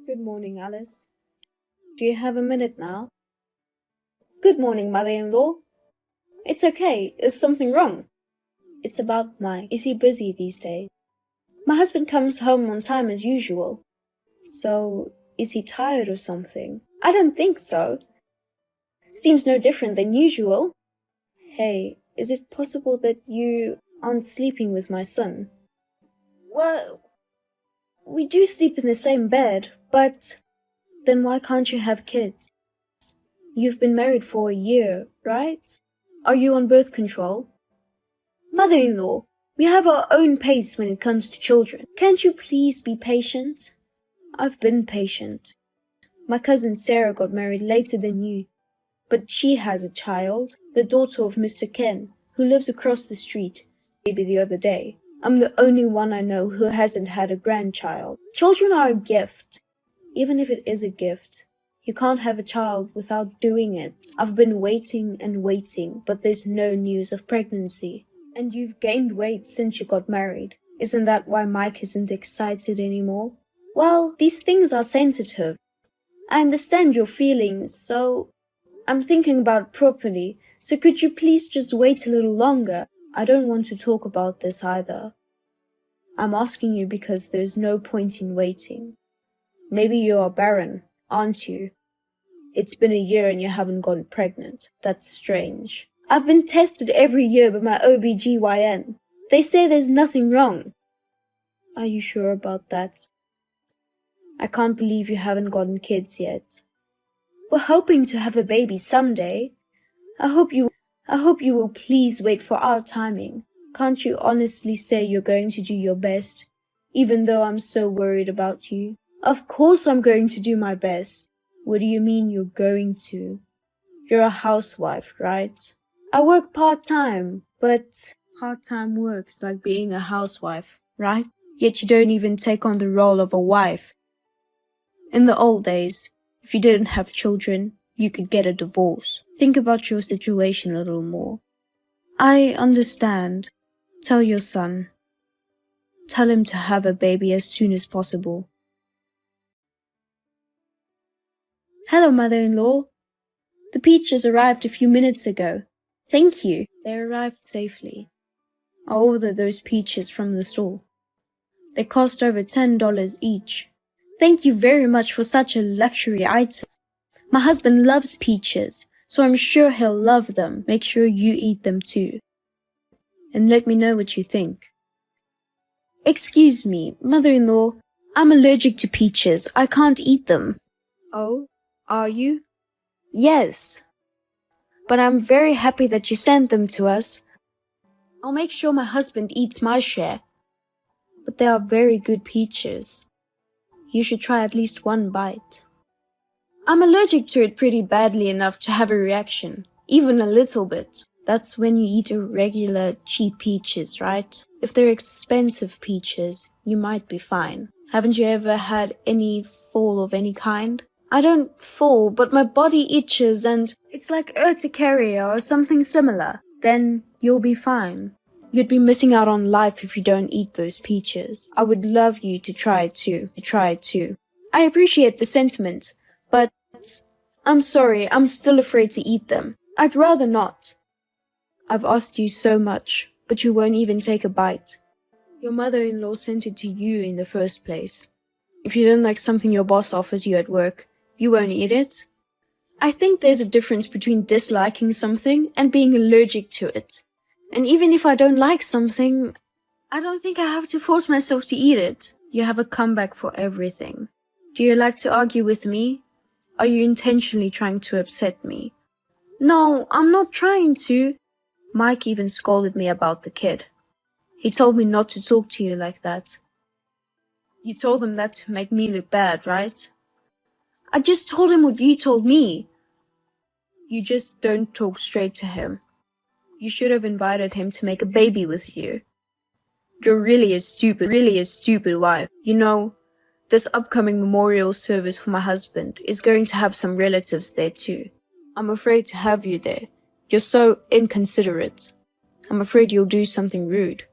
Good morning, Alice. Do you have a minute now? Good morning, mother-in-law. It's okay. Is something wrong? It's about Mike. Is he busy these days? My husband comes home on time as usual. So, is he tired or something? I don't think so. Seems no different than usual. Hey, is it possible that you aren't sleeping with my son? Well, we do sleep in the same bed, but then why can't you have kids? You've been married for a year, right? Are you on birth control? Mother-in-law, we have our own pace when it comes to children. Can't you please be patient? I've been patient. My cousin Sarah got married later than you, but she has a child, the daughter of Mr. Ken, who lives across the street, maybe the other day. I'm the only one I know who hasn't had a grandchild. Children are a gift, even if it is a gift. You can't have a child without doing it. I've been waiting and waiting, but there's no news of pregnancy. And you've gained weight since you got married. Isn't that why Mike isn't excited anymore? Well, these things are sensitive. I understand your feelings, so I'm thinking about it properly. So could you please just wait a little longer? I don't want to talk about this either. I'm asking you because there's no point in waiting. Maybe you are barren, aren't you? It's been a year and you haven't gotten pregnant. That's strange. I've been tested every year by my OBGYN. They say there's nothing wrong. Are you sure about that? I can't believe you haven't gotten kids yet. We're hoping to have a baby someday. I hope you will please wait for our timing. Can't you honestly say you're going to do your best, even though I'm so worried about you? Of course I'm going to do my best. What do you mean you're going to? You're a housewife, right? I work part-time, but part-time work's like being a housewife, right? Yet you don't even take on the role of a wife. In the old days, if you didn't have children, you could get a divorce. Think about your situation a little more. I understand. Tell your son. Tell him to have a baby as soon as possible. Hello, mother-in-law. The peaches arrived a few minutes ago. Thank you. They arrived safely. I ordered those peaches from the store. They cost over $10 each. Thank you very much for such a luxury item. My husband loves peaches, so I'm sure he'll love them. Make sure you eat them too. And let me know what you think. Excuse me, mother-in-law. I'm allergic to peaches. I can't eat them. Oh, are you? Yes. But I'm very happy that you sent them to us. I'll make sure my husband eats my share. But they are very good peaches. You should try at least one bite. I'm allergic to it pretty badly enough to have a reaction, even a little bit. That's when you eat a regular cheap peaches, right? If they're expensive peaches, you might be fine. Haven't you ever had any fall of any kind? I don't fall, but my body itches and it's like urticaria or something similar. Then you'll be fine. You'd be missing out on life if you don't eat those peaches. I would love you to try it too. I appreciate the sentiment, but I'm sorry, I'm still afraid to eat them. I'd rather not. I've asked you so much, but you won't even take a bite. Your mother-in-law sent it to you in the first place. If you don't like something your boss offers you at work, you won't eat it? I think there's a difference between disliking something and being allergic to it. And even if I don't like something, I don't think I have to force myself to eat it. You have a comeback for everything. Do you like to argue with me? Are you intentionally trying to upset me? No, I'm not trying to. Mike even scolded me about the kid. He told me not to talk to you like that. You told him that to make me look bad, right? I just told him what you told me. You just don't talk straight to him. You should have invited him to make a baby with you. You're really a stupid wife. You know, this upcoming memorial service for my husband is going to have some relatives there too. I'm afraid to have you there. You're so inconsiderate. I'm afraid you'll do something rude.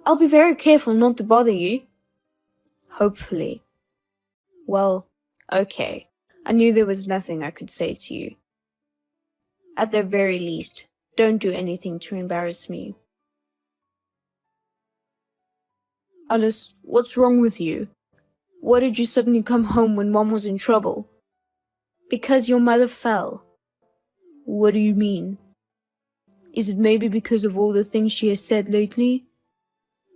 I'll be very careful not to bother you. Hopefully. Well, okay. I knew there was nothing I could say to you. At the very least, don't do anything to embarrass me. Alice, what's wrong with you? Why did you suddenly come home when Mom was in trouble? Because your mother fell. What do you mean? Is it maybe because of all the things she has said lately?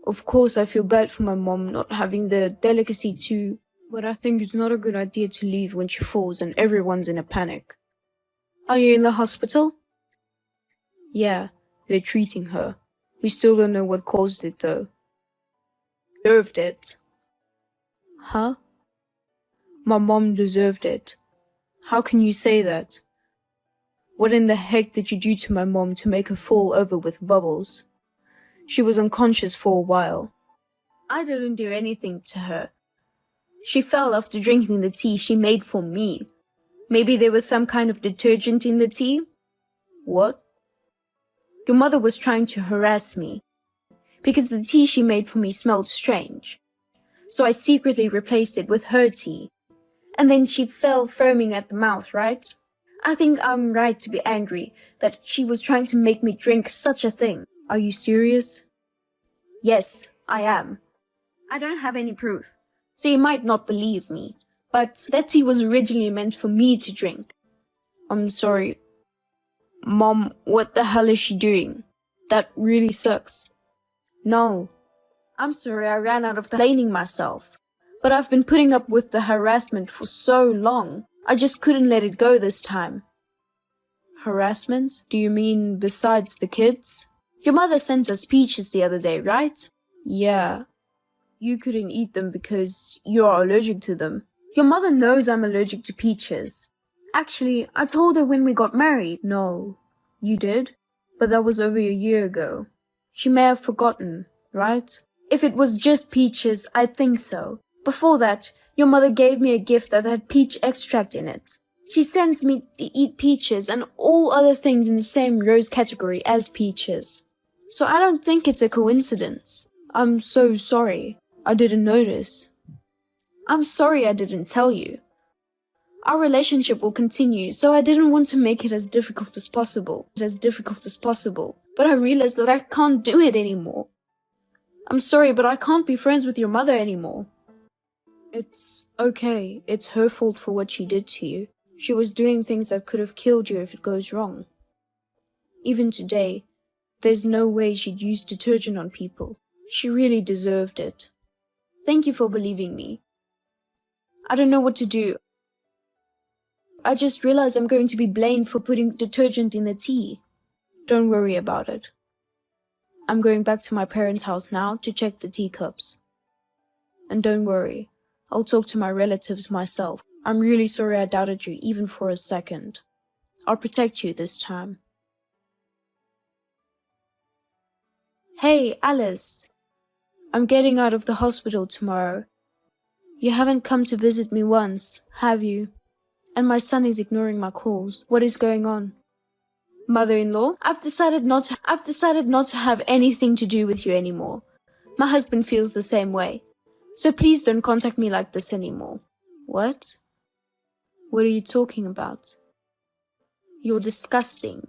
Of course, I feel bad for my mom not having the delicacy to, but I think it's not a good idea to leave when she falls and everyone's in a panic. Are you in the hospital? Yeah, they're treating her. We still don't know what caused it though. Deserved it. Huh? My mom deserved it. How can you say that? What in the heck did you do to my mom to make her fall over with bubbles? She was unconscious for a while. I didn't do anything to her. She fell after drinking the tea she made for me. Maybe there was some kind of detergent in the tea? What? Your mother was trying to harass me because the tea she made for me smelled strange. So I secretly replaced it with her tea. And then she fell foaming at the mouth, right? I think I'm right to be angry that she was trying to make me drink such a thing. Are you serious? Yes, I am. I don't have any proof, so you might not believe me, but that tea was originally meant for me to drink. I'm sorry. Mom, what the hell is she doing? That really sucks. No. I'm sorry I ran out of explaining myself. But I've been putting up with the harassment for so long. I just couldn't let it go this time. Harassment? Do you mean besides the kids? Your mother sent us peaches the other day, right? Yeah. You couldn't eat them because you are allergic to them. Your mother knows I'm allergic to peaches. Actually, I told her when we got married. No. You did? But that was over a year ago. She may have forgotten, right? If it was just peaches, I think so. Before that, your mother gave me a gift that had peach extract in it. She sends me to eat peaches and all other things in the same rose category as peaches. So I don't think it's a coincidence. I'm so sorry. I didn't notice. I'm sorry I didn't tell you. Our relationship will continue, so I didn't want to make it as difficult as possible. But I realized that I can't do it anymore. I'm sorry, but I can't be friends with your mother anymore. It's okay. It's her fault for what she did to you. She was doing things that could have killed you if it goes wrong. Even today, there's no way she'd use detergent on people. She really deserved it. Thank you for believing me. I don't know what to do. I just realized I'm going to be blamed for putting detergent in the tea. Don't worry about it. I'm going back to my parents' house now to check the teacups. And don't worry, I'll talk to my relatives myself. I'm really sorry I doubted you even for a second. I'll protect you this time. Hey, Alice. I'm getting out of the hospital tomorrow. You haven't come to visit me once, have you? And my son is ignoring my calls. What is going on? Mother-in-law, I've decided not to have anything to do with you anymore. My husband feels the same way. So please don't contact me like this anymore. What? What are you talking about? You're disgusting.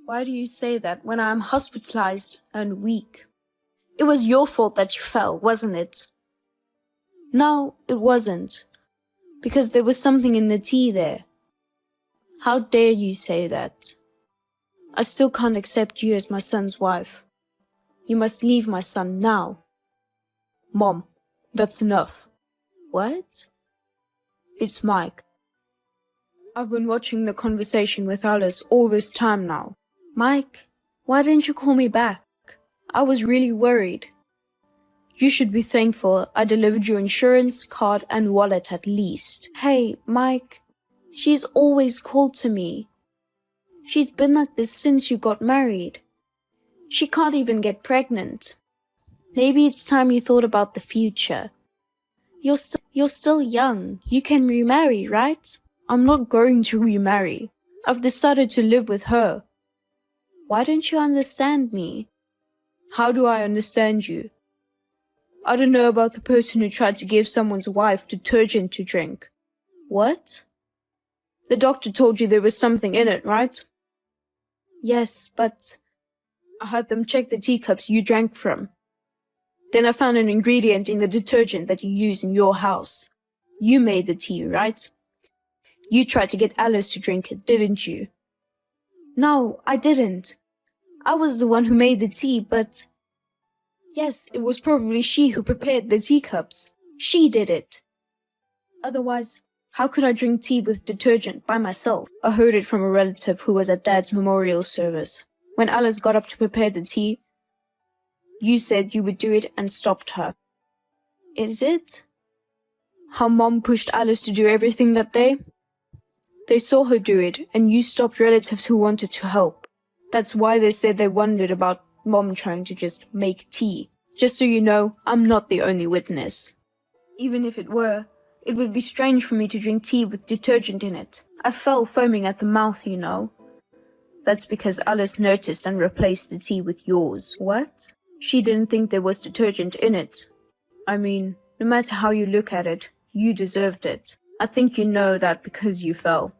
Why do you say that when I'm hospitalized and weak? It was your fault that you fell, wasn't it? No, it wasn't. Because there was something in the tea there. How dare you say that? I still can't accept you as my son's wife. You must leave my son now. Mom, that's enough. What? It's Mike. I've been watching the conversation with Alice all this time now. Mike, why didn't you call me back? I was really worried. You should be thankful I delivered your insurance, card, and wallet at least. Hey, Mike, she's always called to me. She's been like this since you got married. She can't even get pregnant. Maybe it's time you thought about the future. You're still young. You can remarry, right? I'm not going to remarry. I've decided to live with her. Why don't you understand me? How do I understand you? I don't know about the person who tried to give someone's wife detergent to drink. What? The doctor told you there was something in it, right? Yes, but I had them check the teacups you drank from. Then I found an ingredient in the detergent that you use in your house. You made the tea, right? You tried to get Alice to drink it, didn't you? No, I didn't. I was the one who made the tea, but... Yes, it was probably she who prepared the teacups. She did it. Otherwise, how could I drink tea with detergent by myself? I heard it from a relative who was at Dad's memorial service. When Alice got up to prepare the tea, you said you would do it and stopped her. Is it? How Mom pushed Alice to do everything that day? They saw her do it, and you stopped relatives who wanted to help. That's why they said they wondered about Mom trying to just make tea. Just so you know, I'm not the only witness. Even if it were, it would be strange for me to drink tea with detergent in it. I fell foaming at the mouth, you know. That's because Alice noticed and replaced the tea with yours. What? She didn't think there was detergent in it. I mean, no matter how you look at it, you deserved it. I think you know that because you fell.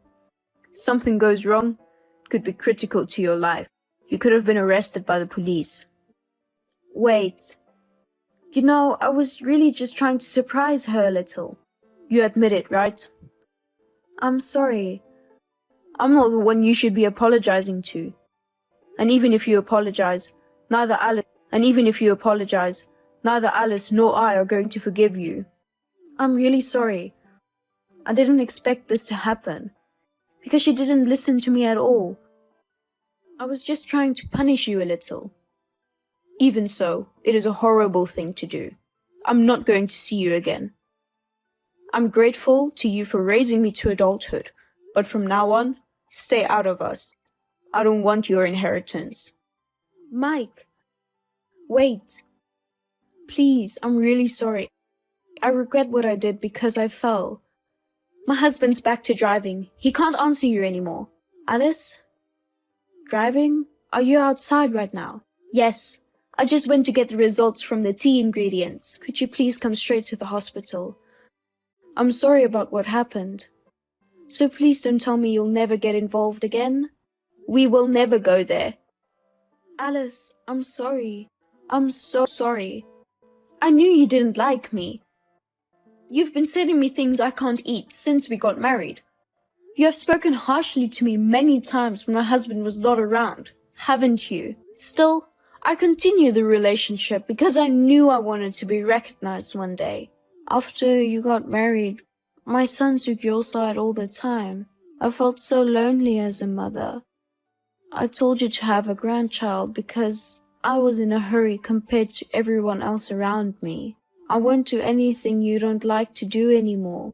Something goes wrong, it could be critical to your life. You could have been arrested by the police. Wait. You know, I was really just trying to surprise her a little. You admit it, right? I'm sorry. I'm not the one you should be apologizing to. And even if you apologize, neither Alice nor I are going to forgive you. I'm really sorry. I didn't expect this to happen. Because she didn't listen to me at all. I was just trying to punish you a little. Even so, it is a horrible thing to do. I'm not going to see you again. I'm grateful to you for raising me to adulthood, but from now on, stay out of us. I don't want your inheritance. Mike. Wait. Please, I'm really sorry. I regret what I did because I fell. My husband's back to driving. He can't answer you anymore. Alice? Driving? Are you outside right now? Yes. I just went to get the results from the tea ingredients. Could you please come straight to the hospital? I'm sorry about what happened. So please don't tell me you'll never get involved again. We will never go there. Alice, I'm sorry. I'm so sorry. I knew you didn't like me. You've been sending me things I can't eat since we got married. You have spoken harshly to me many times when my husband was not around, haven't you? Still, I continue the relationship because I knew I wanted to be recognized one day. After you got married, my son took your side all the time. I felt so lonely as a mother. I told you to have a grandchild because I was in a hurry compared to everyone else around me. I won't do anything you don't like to do anymore.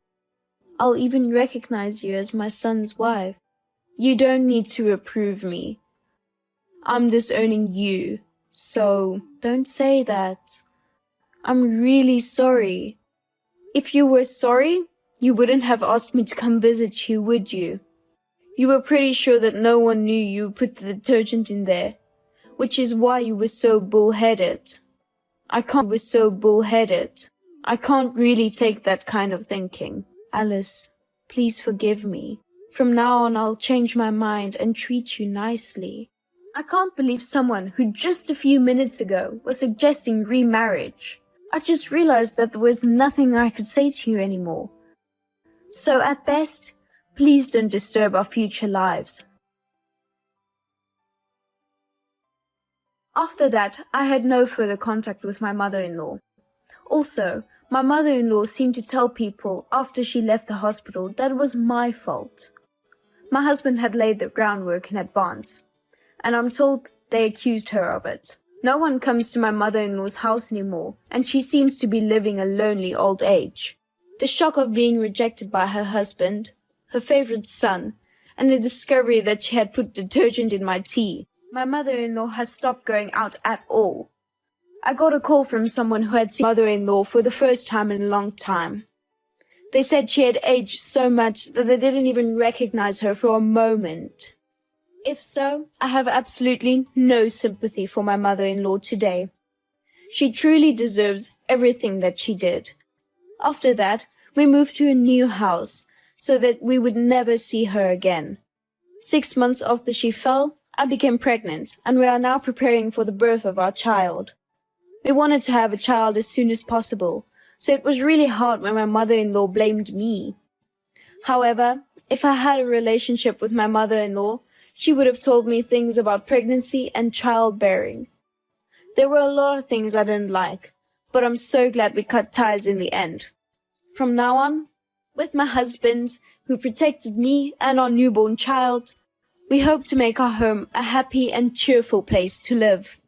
I'll even recognize you as my son's wife. You don't need to approve me. I'm disowning you, so don't say that. I'm really sorry. If you were sorry, you wouldn't have asked me to come visit you, would you? You were pretty sure that no one knew you put the detergent in there, which is why you were so bullheaded. I can't really take that kind of thinking. Alice, please forgive me. From now on, I'll change my mind and treat you nicely. I can't believe someone who just a few minutes ago was suggesting remarriage. I just realized that there was nothing I could say to you anymore. So at best, please don't disturb our future lives. After that, I had no further contact with my mother-in-law. Also, my mother-in-law seemed to tell people after she left the hospital that it was my fault. My husband had laid the groundwork in advance, and I'm told they accused her of it. No one comes to my mother-in-law's house anymore, and she seems to be living a lonely old age. The shock of being rejected by her husband, her favorite son, and the discovery that she had put detergent in my tea. My mother-in-law has stopped going out at all. I got a call from someone who had seen my mother-in-law for the first time in a long time. They said she had aged so much that they didn't even recognize her for a moment. If so, I have absolutely no sympathy for my mother-in-law today. She truly deserves everything that she did. After that, we moved to a new house so that we would never see her again. 6 months after she fell, I became pregnant, and we are now preparing for the birth of our child. We wanted to have a child as soon as possible, so it was really hard when my mother-in-law blamed me. However, if I had a relationship with my mother-in-law, she would have told me things about pregnancy and childbearing. There were a lot of things I didn't like, but I'm so glad we cut ties in the end. From now on, with my husband, who protected me and our newborn child, we hope to make our home a happy and cheerful place to live.